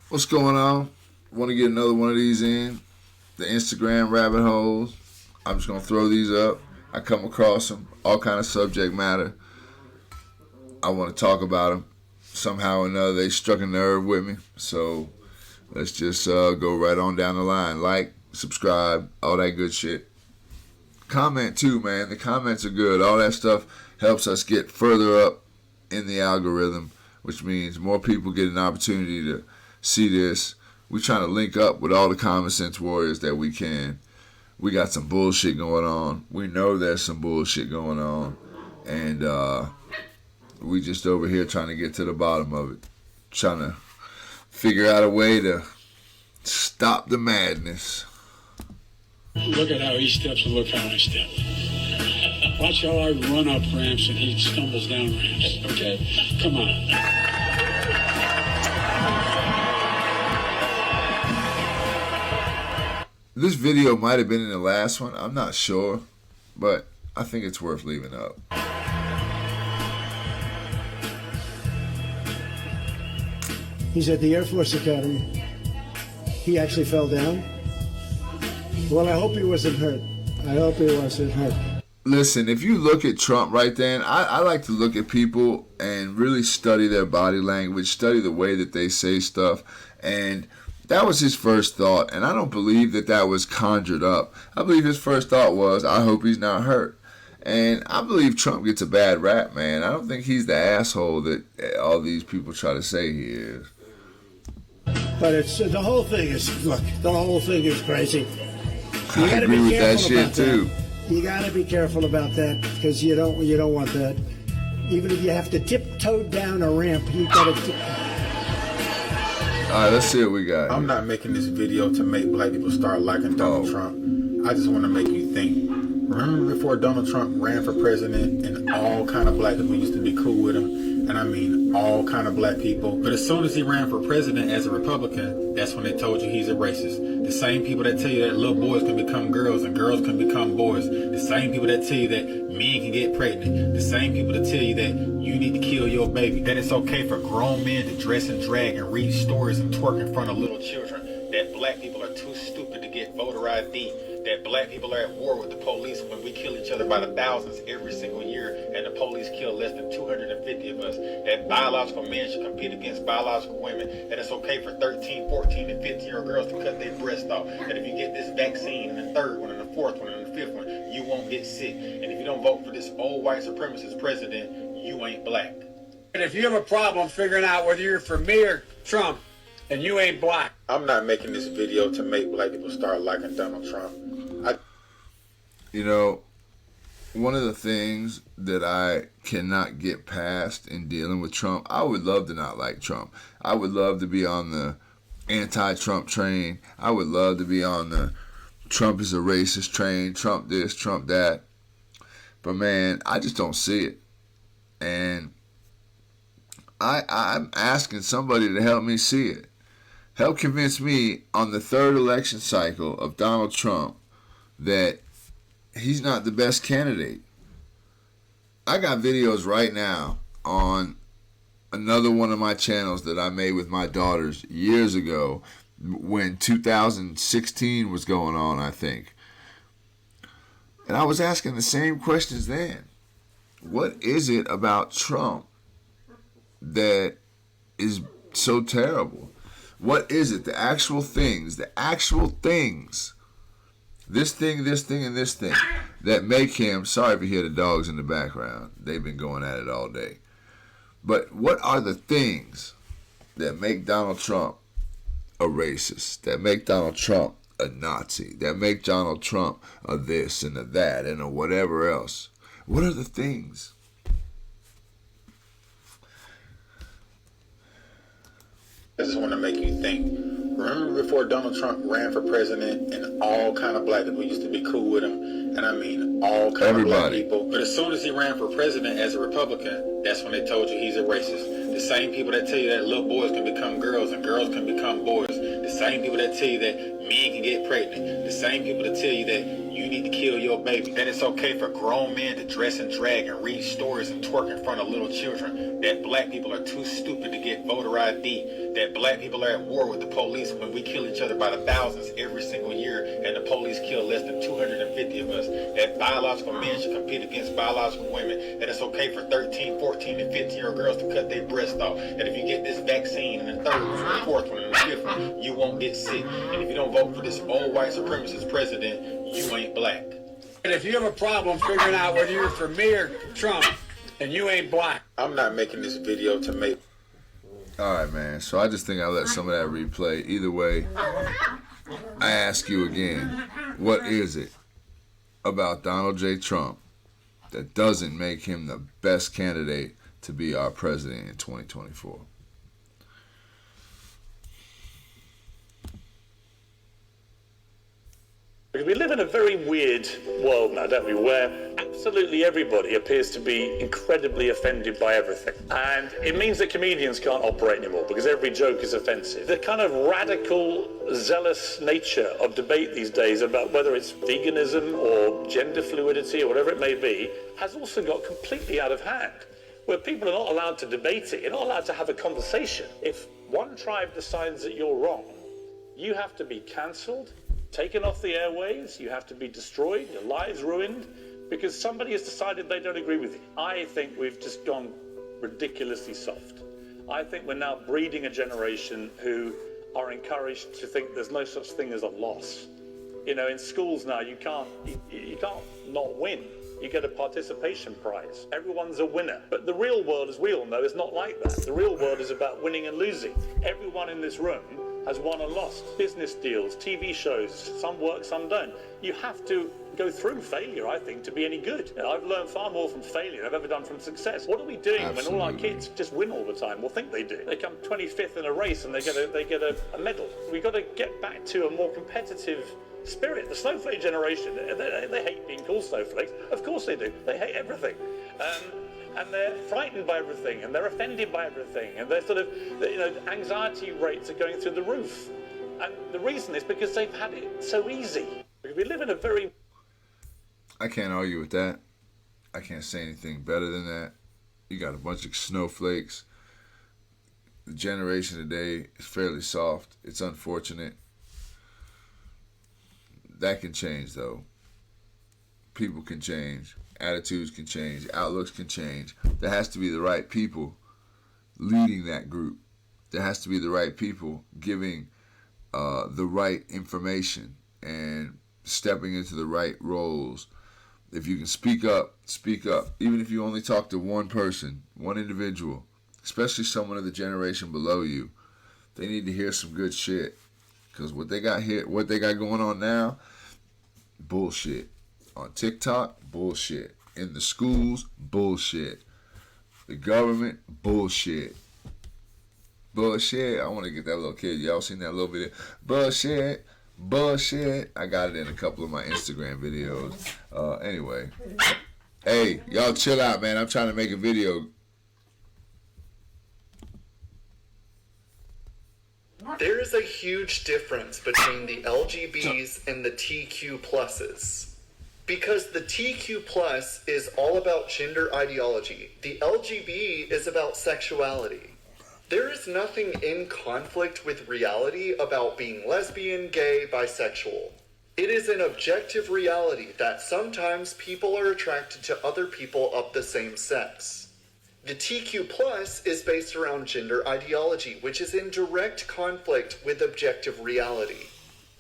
What's going on? Want to get another one of these in? The Instagram rabbit holes. I'm just going to throw these up. I come across them, all kind of subject matter. I want to talk about them. Somehow or another, they struck a nerve with me. So let's just go right on down the line. Like, subscribe, all that good shit. Comment too, man. The comments are good. All that stuff helps us get further up in the algorithm, which means more people get an opportunity to see this. We're trying to link up with all the common sense warriors that we can. We got some bullshit going on. We know there's some bullshit going on. And we just over here trying to get to the bottom of it. Trying to figure out a way to stop the madness. Look at how he steps and look how I step. Watch how I run up ramps and he stumbles down ramps. Okay? Come on. This video might have been in the last one. I'm not sure. But I think it's worth leaving up. He's at the Air Force Academy. He actually fell down. Well, I hope he wasn't hurt. I hope he wasn't hurt. Listen, if you look at Trump right then, I like to look at people and really study their body language, study the way that they say stuff. And that was his first thought. And I don't believe that was conjured up. I believe his first thought was, I hope he's not hurt. And I believe Trump gets a bad rap, man. I don't think he's the asshole that all these people try to say he is. But it's the whole thing is, look, the whole thing is crazy. I agree with that shit too. You got to be careful about that because you don't want that. Even if you have to tiptoe down a ramp, you got to. All right, let's see what we got. I'm not making this video to make black people start liking Donald Trump. I just want to make you think. Remember before Donald Trump ran for president and all kind of black people used to be cool with him? And I mean all kind of black people. But as soon as he ran for president as a Republican, that's when they told you he's a racist. The same people that tell you that little boys can become girls and girls can become boys. The same people that tell you that men can get pregnant. The same people that tell you that you need to kill your baby. That it's okay for grown men to dress and drag and read stories and twerk in front of little children. That black people are too stupid to get voter ID. That black people are at war with the police when we kill each other by the thousands every single year and the police kill less than 250 of us. That biological men should compete against biological women. That it's okay for 13, 14, and 15-year-old girls to cut their breasts off. That if you get this vaccine and the third one and the fourth one and the fifth one, you won't get sick. And if you don't vote for this old white supremacist president, you ain't black. And if you have a problem figuring out whether you're for me or Trump, and you ain't black. I'm not making this video to make black people start liking Donald Trump. You know, one of the things that I cannot get past in dealing with Trump, I would love to not like Trump. I would love to be on the anti-Trump train. I would love to be on the Trump is a racist train, Trump this, Trump that. But man, I just don't see it. And I'm asking somebody to help me see it. Help convince me on the third election cycle of Donald Trump that he's not the best candidate. I got videos right now on another one of my channels that I made with my daughters years ago when 2016 was going on, I think. And I was asking the same questions then. What is it about Trump that is so terrible? What is it? The actual things. This thing, and this thing that make him, sorry if you hear the dogs in the background. They've been going at it all day. But what are the things that make Donald Trump a racist, that make Donald Trump a Nazi, that make Donald Trump a this and a that and a whatever else? What are the things? I just want to make you think. Remember before Donald Trump ran for president and all kind of black people used to be cool with him? And I mean all kind of black people. But as soon as he ran for president as a Republican, that's when they told you he's a racist. The same people that tell you that little boys can become girls and girls can become boys. The same people that tell you that men can get pregnant. The same people that tell you that you need to kill your baby. That it's okay for grown men to dress and drag and read stories and twerk in front of little children. That black people are too stupid to get voter ID. That black people are at war with the police when we kill each other by the thousands every single year and the police kill less than 250 of us. That biological men should compete against biological women. That it's okay for 13, 14, and 15-year-old girls to cut their breasts off. That if you get this vaccine and the third one, and the fourth one, and the fifth one, you won't get sick. And if you don't vote for this old white supremacist president, you ain't black. And if you have a problem figuring out whether you're for me or Trump, then you ain't black. I'm not making this video to make... All right, man. So I just think I let some of that replay. Either way, I ask you again, what is it about Donald J. Trump that doesn't make him the best candidate to be our president in 2024? We live in a very weird world now, don't we, where absolutely everybody appears to be incredibly offended by everything. And it means that comedians can't operate anymore because every joke is offensive. The kind of radical, zealous nature of debate these days about whether it's veganism or gender fluidity or whatever it may be has also got completely out of hand, where people are not allowed to debate it, you're not allowed to have a conversation. If one tribe decides that you're wrong, you have to be cancelled, taken off the airways, you have to be destroyed, your lives ruined, because somebody has decided they don't agree with you. I think we've just gone ridiculously soft. I think we're now breeding a generation who are encouraged to think there's no such thing as a loss. You know, in schools now, you can't not win. You get a participation prize. Everyone's a winner. But the real world, as we all know, is not like that. The real world is about winning and losing. Everyone in this room has won and lost. Business deals, TV shows, some work, some don't. You have to go through failure, I think, to be any good. And I've learned far more from failure than I've ever done from success. What are we doing when all our kids just win all the time? Well, think they do. They come 25th in a race and they get a medal. We've got to get back to a more competitive spirit. The snowflake generation, they hate being called snowflakes. Of course they do. They hate everything. And they're frightened by everything, and they're offended by everything, and they're sort of, anxiety rates are going through the roof. And the reason is because they've had it so easy. We live in a very... I can't argue with that. I can't say anything better than that. You got a bunch of snowflakes. The generation today is fairly soft. It's unfortunate. That can change, though. People can change. Attitudes can change. Outlooks can change. There has to be the right people leading that group. There has to be the right people giving the right information and stepping into the right roles. If you can speak up, speak up. Even if you only talk to one person, one individual, especially someone of the generation below you, they need to hear some good shit. Because what they got going on now, bullshit. On TikTok, bullshit. In the schools, bullshit. The government, bullshit. Bullshit. I want to get that little kid. Y'all seen that little video? Bullshit. Bullshit. I got it in a couple of my Instagram videos. Anyway. Hey, y'all chill out, man. I'm trying to make a video. There is a huge difference between the LGBs and the TQ pluses. Because the TQ plus is all about gender ideology. The LGB is about sexuality. There is nothing in conflict with reality about being lesbian, gay, bisexual. It is an objective reality that sometimes people are attracted to other people of the same sex. The TQ plus is based around gender ideology, which is in direct conflict with objective reality.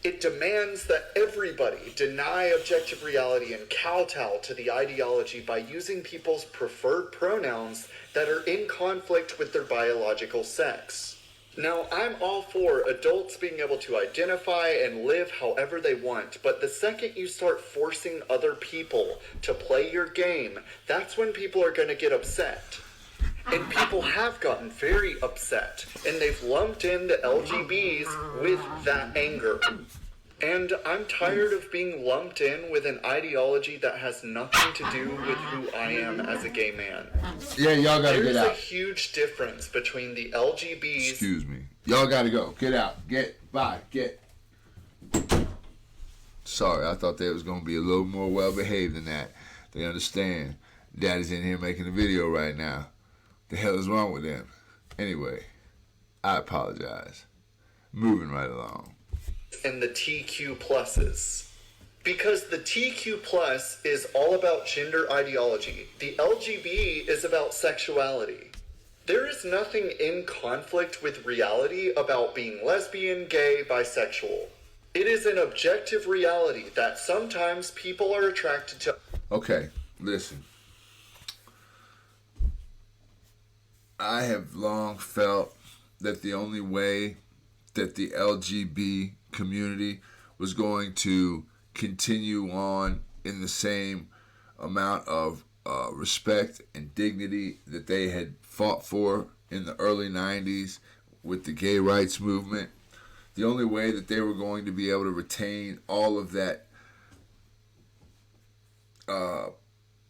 It demands that everybody deny objective reality and kowtow to the ideology by using people's preferred pronouns that are in conflict with their biological sex. Now, I'm all for adults being able to identify and live however they want, but the second you start forcing other people to play your game, that's when people are going to get upset. And people have gotten very upset, and they've lumped in the LGBs with that anger. And I'm tired of being lumped in with an ideology that has nothing to do with who I am as a gay man. Yeah, y'all gotta get out. There's a huge difference between the LGBs. Excuse me. Y'all gotta go. Get out. Get. Sorry, I thought they was gonna be a little more well behaved than that. They understand. Daddy's in here making a video right now. The hell is wrong with them? Anyway, I apologize. Moving right along. And the TQ pluses. Because the TQ plus is all about gender ideology. The LGB is about sexuality. There is nothing in conflict with reality about being lesbian, gay, bisexual. It is an objective reality that sometimes people are attracted to. Okay, listen. I have long felt that the only way that the LGB community was going to continue on in the same amount of respect and dignity that they had fought for in the early 90s with the gay rights movement. The only way that they were going to be able to retain all of that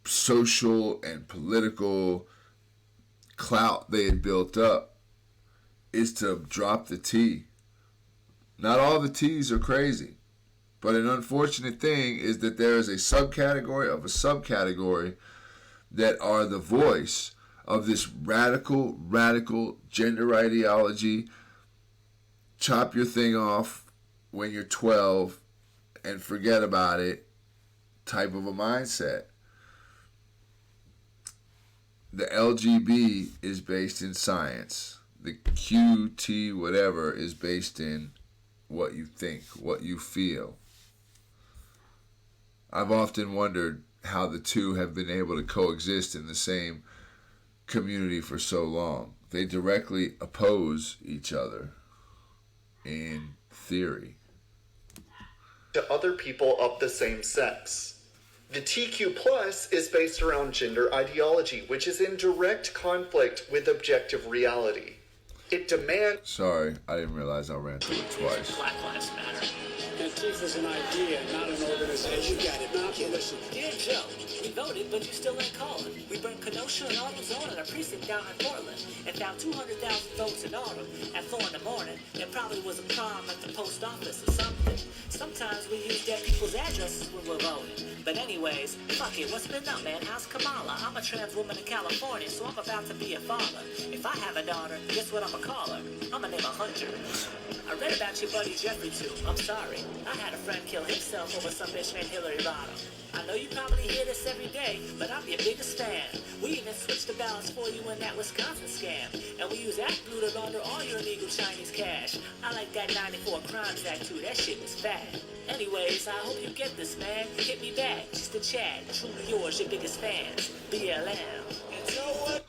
social and political clout they had built up is to drop the T. Not all the T's are crazy, but an unfortunate thing is that there is a subcategory of a subcategory that are the voice of this radical gender ideology. Chop your thing off when you're 12 and forget about it type of a mindset. The LGB is based in science. The QT whatever is based in what you think, what you feel. I've often wondered how the two have been able to coexist in the same community for so long. They directly oppose each other in theory. To other people of the same sex. The TQ plus is based around gender ideology, which is in direct conflict with objective reality. It demands. Sorry, I didn't realize I ran through it twice. Black Lives Matter. Antifa's an idea, not an organization. You got it. Now, listen. Dear Joe, we voted, but you still ain't calling. We burned Kenosha and AutoZone at a precinct down in Portland and found 200,000 votes in autumn. At 4 in the morning, there probably was a prom at the post office or something. Sometimes we use dead people's addresses when we're voting. But anyways, fuck it, what's been up, man? How's Kamala? I'm a trans woman in California, so I'm about to be a father. If I have a daughter, guess what I'ma call her? I'ma name her Hunter. I read about your buddy Jeffrey too. I'm sorry. I had a friend kill himself over some bitch named Hillary Rodham. I know you probably hear this every day, but I'm your biggest fan. We even switched the balance for you in that Wisconsin scam. And we use ActBlue to launder all your illegal Chinese cash. I like that 94 Crimes Act too, that shit was fat. Anyways, I hope you get this, man. Hit me back, just a chat. Truly yours, your biggest fans. BLM. And you know what?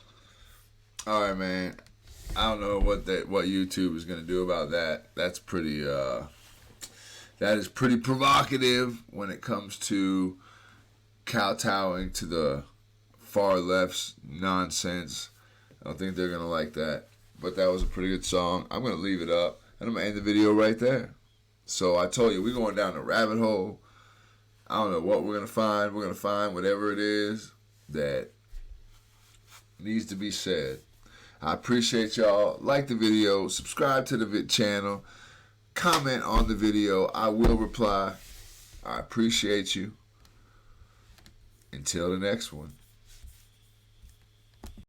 Alright, man. I don't know what YouTube is gonna do about that. That's pretty that is pretty provocative when it comes to kowtowing to the far left's nonsense. I don't think they're gonna like that. But that was a pretty good song. I'm gonna leave it up and I'm gonna end the video right there. So I told you we're going down the rabbit hole. I don't know what we're gonna find. We're gonna find whatever it is that needs to be said. I appreciate y'all. Like the video, subscribe to the channel, comment on the video. I will reply. I appreciate you. Until the next one.